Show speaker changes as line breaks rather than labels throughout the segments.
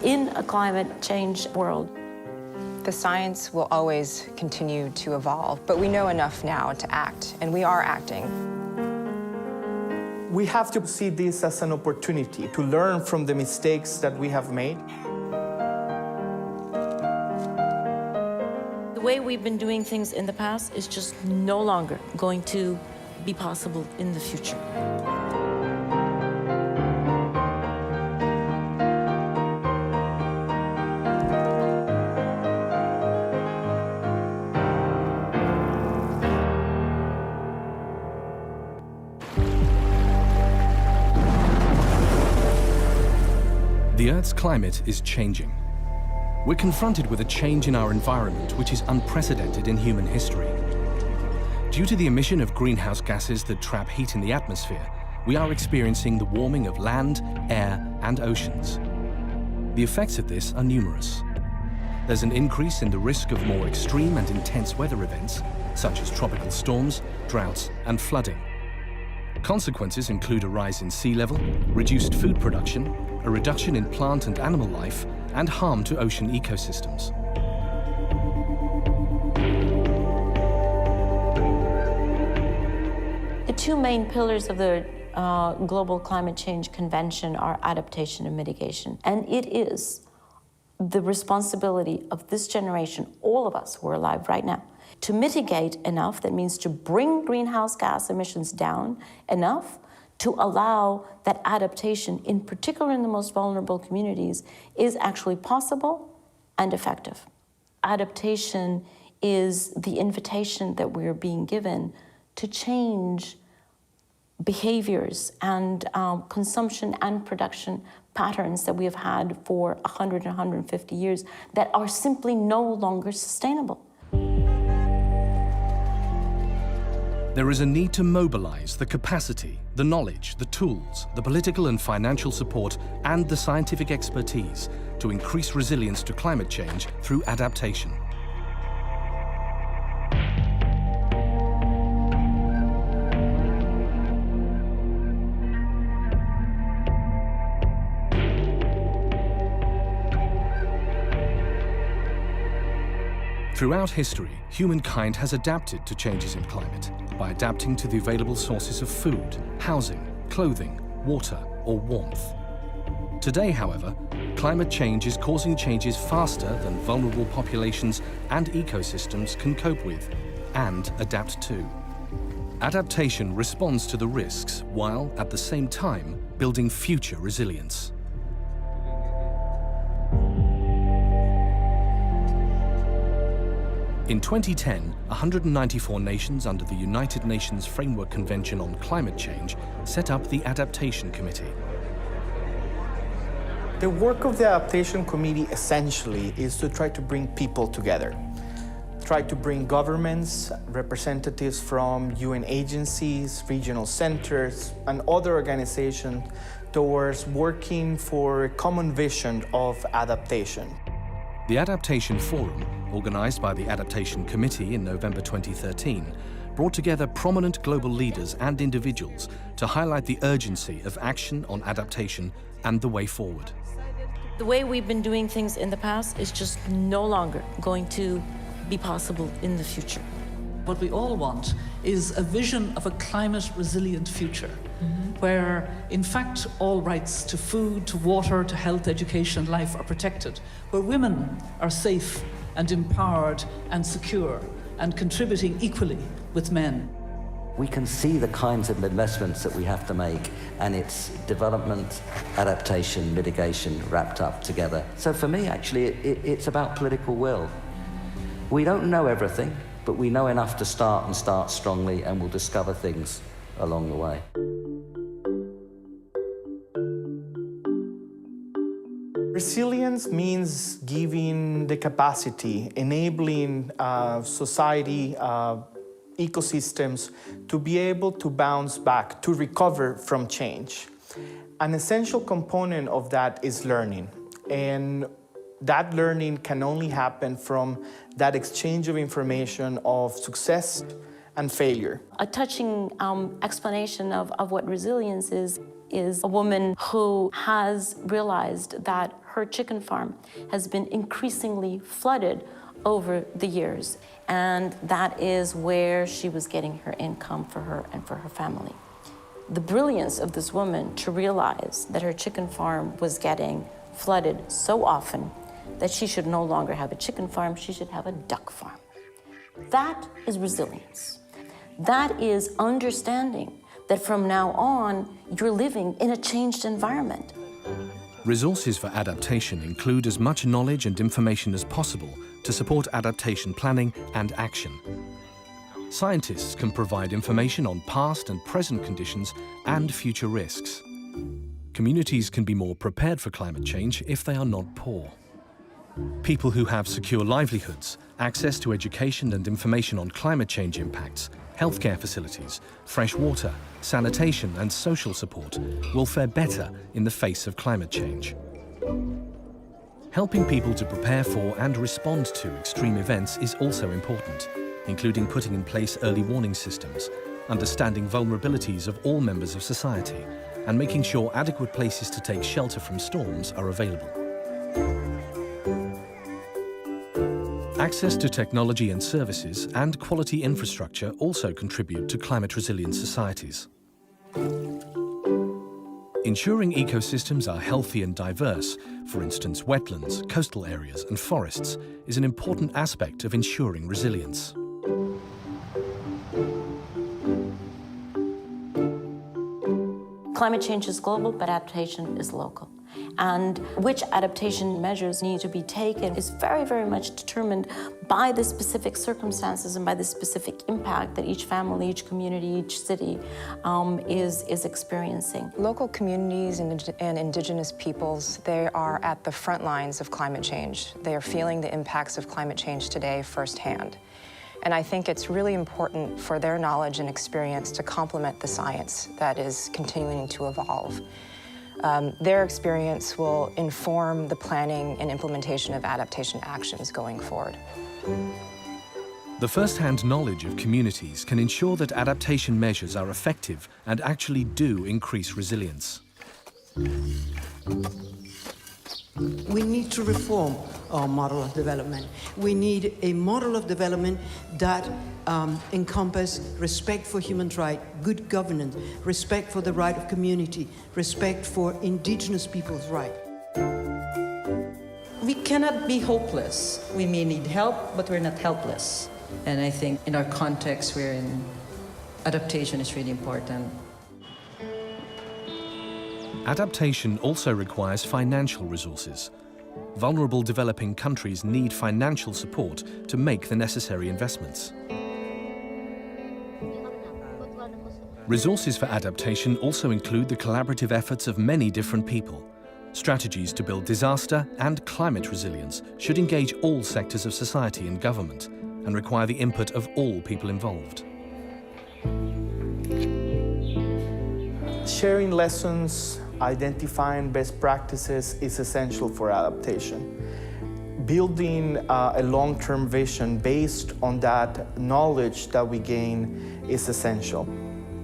in a climate change world.
The science will always continue to evolve, but we know enough now to act, and we are acting.
We have to see this as an opportunity to learn from the mistakes that we have made.
The way we've been doing things in the past is just no longer going to be possible in the future.
The Earth's climate is changing. We're confronted with a change in our environment which is unprecedented in human history. Due to the emission of greenhouse gases that trap heat in the atmosphere, we are experiencing the warming of land, air, and oceans. The effects of this are numerous. There's an increase in the risk of more extreme and intense weather events, such as tropical storms, droughts, and flooding. Consequences include a rise in sea level, reduced food production, a reduction in plant and animal life, and harm to ocean ecosystems.
The two main pillars of the Global Climate Change Convention are adaptation and mitigation. And it is the responsibility of this generation, all of us who are alive right now, to mitigate enough, that means to bring greenhouse gas emissions down enough to allow that adaptation, in particular in the most vulnerable communities, is actually possible and effective. Adaptation is the invitation that we're being given to change behaviors and consumption and production patterns that we have had for 100 and 150 years that are simply no longer sustainable.
There is a need to mobilize the capacity, the knowledge, the tools, the political and financial support, and the scientific expertise to increase resilience to climate change through adaptation. Throughout history, humankind has adapted to changes in climate by adapting to the available sources of food, housing, clothing, water, or warmth. Today, however, climate change is causing changes faster than vulnerable populations and ecosystems can cope with and adapt to. Adaptation responds to the risks while, at the same time, building future resilience. In 2010, 194 nations under the United Nations Framework Convention on Climate Change set up the Adaptation Committee.
The work of the Adaptation Committee essentially is to try to bring people together. Try to bring governments, representatives from UN agencies, regional centers, and other organizations towards working for a common vision of adaptation.
The Adaptation Forum, organized by the Adaptation Committee in November 2013, brought together prominent global leaders and individuals to highlight the urgency of action on adaptation and the way forward.
The way we've been doing things in the past is just no longer going to be possible in the future.
What we all want is a vision of a climate-resilient future, where, in fact, all rights to food, to water, to health, education, life are protected, where women are safe and empowered and secure and contributing equally with men.
We can see the kinds of investments that we have to make, and it's development, adaptation, mitigation wrapped up together. So for me, actually, it's about political will. We don't know everything, but we know enough to start and start strongly, and we'll discover things along the way.
Resilience means giving the capacity, enabling society, ecosystems to be able to bounce back, to recover from change. An essential component of that is learning. And that learning can only happen from that exchange of information of success and failure.
A touching explanation of what resilience is a woman who has realized that her chicken farm has been increasingly flooded over the years, and that is where she was getting her income for her and for her family. The brilliance of this woman to realize that her chicken farm was getting flooded so often that she should no longer have a chicken farm, she should have a duck farm. That is resilience. That is understanding that from now on, you're living in a changed environment.
Resources for adaptation include as much knowledge and information as possible to support adaptation planning and action. Scientists can provide information on past and present conditions and future risks. Communities can be more prepared for climate change if they are not poor. People who have secure livelihoods, access to education and information on climate change impacts, healthcare facilities, fresh water, sanitation and social support will fare better in the face of climate change. Helping people to prepare for and respond to extreme events is also important, including putting in place early warning systems, understanding vulnerabilities of all members of society, and making sure adequate places to take shelter from storms are available. Access to technology and services and quality infrastructure also contribute to climate-resilient societies. Ensuring ecosystems are healthy and diverse, for instance wetlands, coastal areas and forests, is an important aspect of ensuring resilience.
Climate change is global, but adaptation is local. And which adaptation measures need to be taken is very, very much determined by the specific circumstances and by the specific impact that each family, each community, each city is experiencing.
Local communities and indigenous peoples, they are at the front lines of climate change. They are feeling the impacts of climate change today firsthand. And I think it's really important for their knowledge and experience to complement the science that is continuing to evolve. Their experience will inform the planning and implementation of adaptation actions going forward.
The first-hand knowledge of communities can ensure that adaptation measures are effective and actually do increase resilience.
We need to reform our model of development. We need a model of development that encompasses respect for human rights, good governance, respect for the right of community, respect for indigenous people's rights.
We cannot be hopeless. We may need help, but we're not helpless. And I think in our context, wherein adaptation is really important.
Adaptation also requires financial resources. Vulnerable developing countries need financial support to make the necessary investments. Resources for adaptation also include the collaborative efforts of many different people. Strategies to build disaster and climate resilience should engage all sectors of society and government and require the input of all people involved.
Sharing lessons, identifying best practices is essential for adaptation. Building a long-term vision based on that knowledge that we gain is essential.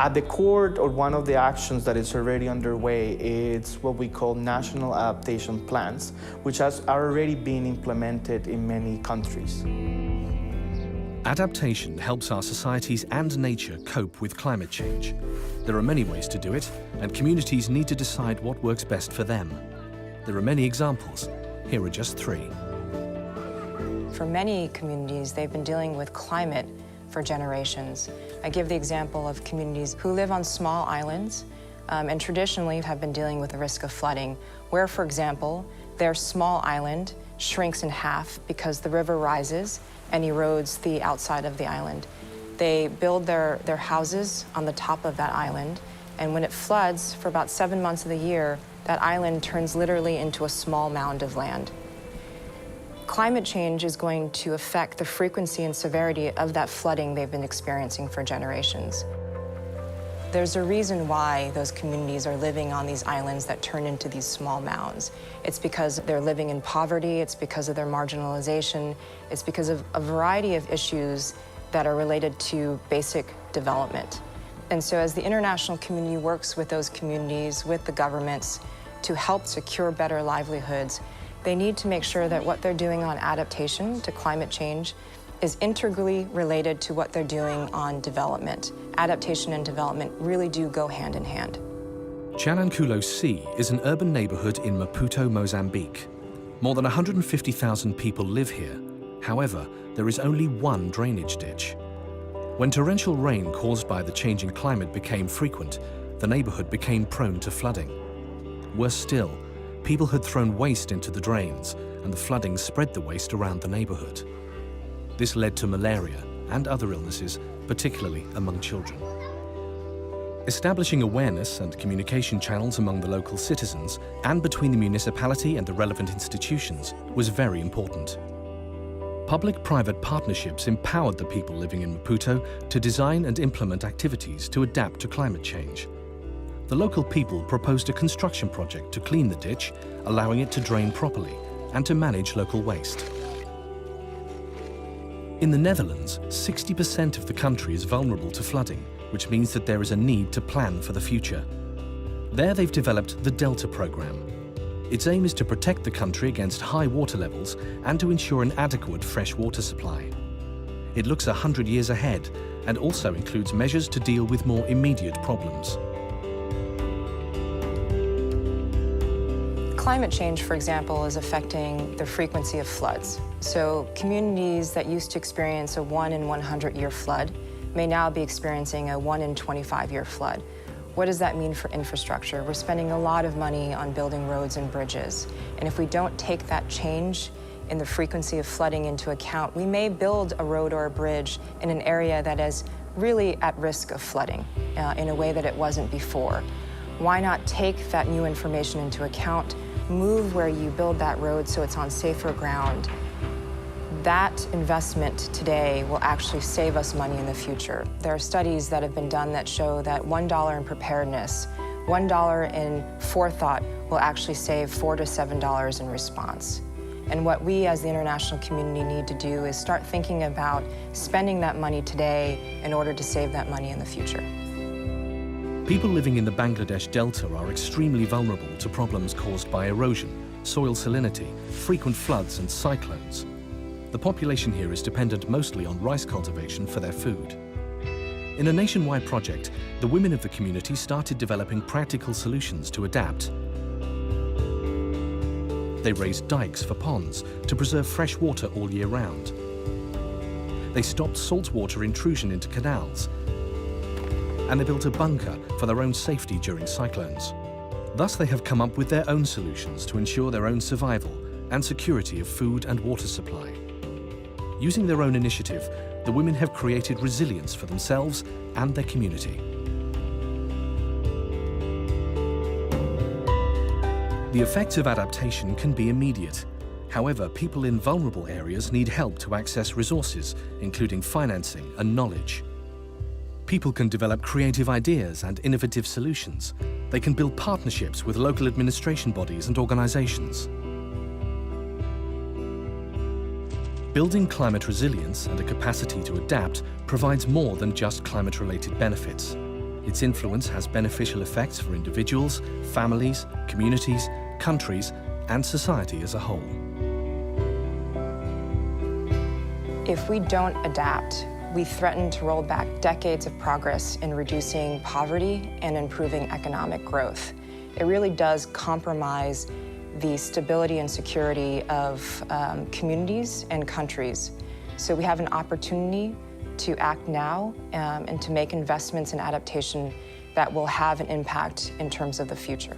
At the core, or one of the actions that is already underway, is what we call national adaptation plans, which are already being implemented in many countries.
Adaptation helps our societies and nature cope with climate change. There are many ways to do it, and communities need to decide what works best for them. There are many examples. Here are just three.
For many communities, they've been dealing with climate for generations. I give the example of communities who live on small islands and traditionally have been dealing with the risk of flooding, where, for example, their small island shrinks in half because the river rises and erodes the outside of the island. They build their houses on the top of that island, and when it floods for about 7 months of the year, that island turns literally into a small mound of land. Climate change is going to affect the frequency and severity of that flooding they've been experiencing for generations. There's a reason why those communities are living on these islands that turn into these small mounds. It's because they're living in poverty, it's because of their marginalization, it's because of a variety of issues that are related to basic development. And so as the international community works with those communities, with the governments, to help secure better livelihoods, they need to make sure that what they're doing on adaptation to climate change is integrally related to what they're doing on development. Adaptation and development really do go hand in hand.
Chanankulo C is an urban neighborhood in Maputo, Mozambique. More than 150,000 people live here. However, there is only one drainage ditch. When torrential rain caused by the changing climate became frequent, the neighborhood became prone to flooding. Worse still, people had thrown waste into the drains, and the flooding spread the waste around the neighborhood. This led to malaria and other illnesses, particularly among children. Establishing awareness and communication channels among the local citizens and between the municipality and the relevant institutions was very important. Public-private partnerships empowered the people living in Maputo to design and implement activities to adapt to climate change. The local people proposed a construction project to clean the ditch, allowing it to drain properly, and to manage local waste. In the Netherlands, 60% of the country is vulnerable to flooding, which means that there is a need to plan for the future. There they've developed the Delta program. Its aim is to protect the country against high water levels and to ensure an adequate fresh water supply. It looks 100 years ahead and also includes measures to deal with more immediate problems.
Climate change, for example, is affecting the frequency of floods. So communities that used to experience a 1 in 100-year flood may now be experiencing a 1 in 25-year flood. What does that mean for infrastructure? We're spending a lot of money on building roads and bridges. And if we don't take that change in the frequency of flooding into account, we may build a road or a bridge in an area that is really at risk of flooding in a way that it wasn't before. Why not take that new information into account, move where you build that road so it's on safer ground? That investment today will actually save us money in the future. There are studies that have been done that show that $1 in preparedness, $1 in forethought will actually save $4 to $7 in response. And what we as the international community need to do is start thinking about spending that money today in order to save that money in the future.
People living in the Bangladesh Delta are extremely vulnerable to problems caused by erosion, soil salinity, frequent floods and cyclones. The population here is dependent mostly on rice cultivation for their food. In a nationwide project, the women of the community started developing practical solutions to adapt. They raised dikes for ponds to preserve fresh water all year round. They stopped saltwater intrusion into canals. And they built a bunker for their own safety during cyclones. Thus, they have come up with their own solutions to ensure their own survival and security of food and water supply. Using their own initiative, the women have created resilience for themselves and their community. The effects of adaptation can be immediate. However, people in vulnerable areas need help to access resources, including financing and knowledge. People can develop creative ideas and innovative solutions. They can build partnerships with local administration bodies and organizations. Building climate resilience and a capacity to adapt provides more than just climate-related benefits. Its influence has beneficial effects for individuals, families, communities, countries, and society as a whole.
If we don't adapt, we threaten to roll back decades of progress in reducing poverty and improving economic growth. It really does compromise the stability and security of communities and countries. So we have an opportunity to act now and to make investments in adaptation that will have an impact in terms of the future.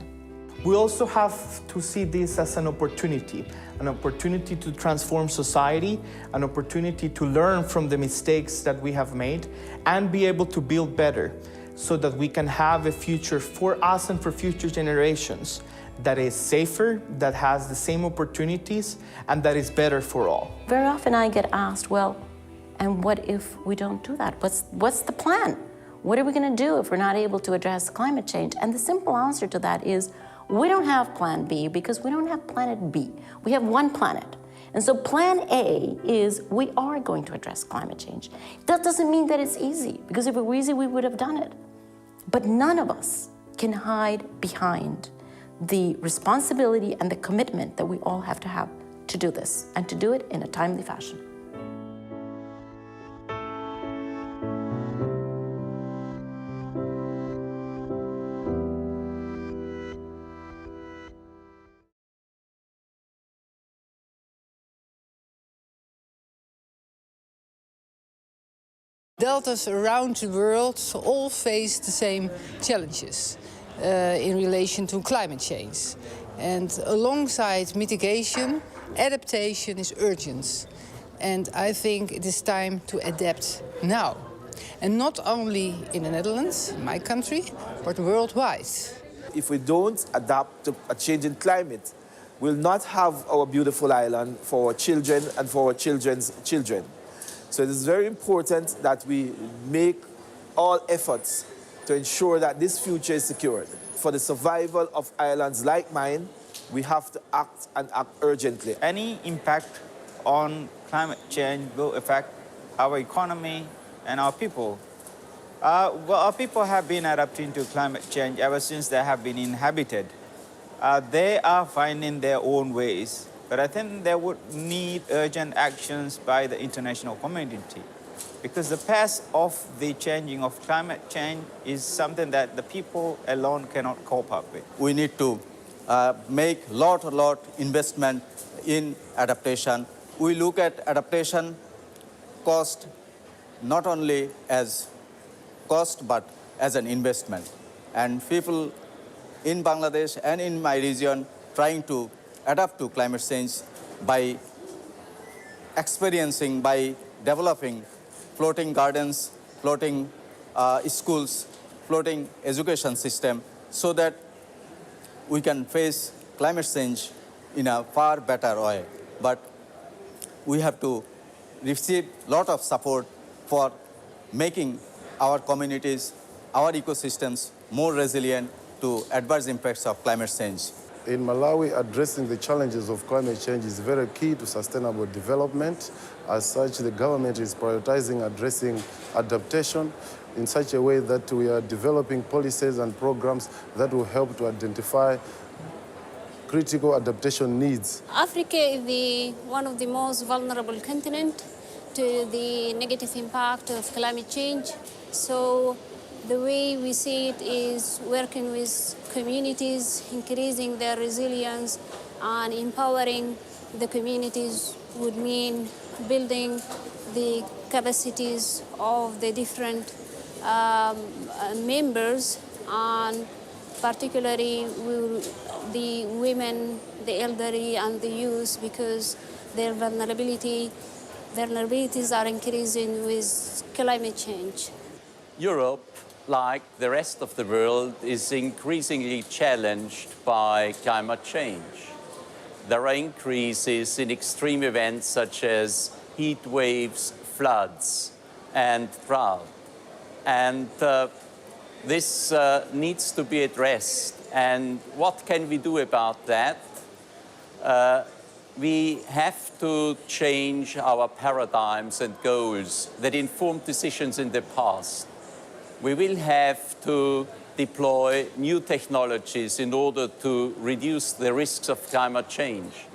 We also have to see this as an opportunity to transform society, an opportunity to learn from the mistakes that we have made and be able to build better so that we can have a future for us and for future generations that is safer, that has the same opportunities, and that is better for all.
Very often I get asked, well, and what if we don't do that? What's the plan? What are we going to do if we're not able to address climate change? And the simple answer to that is, we don't have plan B because we don't have planet B. We have one planet. And so plan A is we are going to address climate change. That doesn't mean that it's easy, because if it were easy, we would have done it. But none of us can hide behind the responsibility and the commitment that we all have to do this, and to do it in a timely fashion.
Deltas around the world all face the same challenges in relation to climate change. And alongside mitigation, adaptation is urgent. And I think it is time to adapt now. And not only in the Netherlands, my country, but worldwide.
If we don't adapt to a changing climate, we'll not have our beautiful island for our children and for our children's children. So it is very important that we make all efforts to ensure that this future is secured. For the survival of islands like mine, we have to act and act urgently.
Any impact on climate change will affect our economy and our people. Well, our people have been adapting to climate change ever since they have been inhabited. They are finding their own ways. But I think they would need urgent actions by the international community, because the path of the changing of climate change is something that the people alone cannot cope up with.
We need to make lot investment in adaptation. We look at adaptation cost not only as cost but as an investment. And people in Bangladesh and in my region trying to adapt to climate change by experiencing, by developing floating gardens, floating schools, floating education system, so that we can face climate change in a far better way. But we have to receive a lot of support for making our communities, our ecosystems more resilient to adverse impacts of climate change.
In Malawi, addressing the challenges of climate change is very key to sustainable development. As such, the government is prioritizing addressing adaptation in such a way that we are developing policies and programs that will help to identify critical adaptation needs.
Africa is one of the most vulnerable continents to the negative impact of climate change. So the way we see it is working with communities, increasing their resilience, and empowering the communities would mean building the capacities of the different members, and particularly the women, the elderly, and the youth, because their vulnerabilities are increasing with climate change.
Europe, like the rest of the world, is increasingly challenged by climate change. There are increases in extreme events such as heat waves, floods, and drought. And this needs to be addressed. And what can we do about that? We have to change our paradigms and goals that informed decisions in the past. We will have to deploy new technologies in order to reduce the risks of climate change.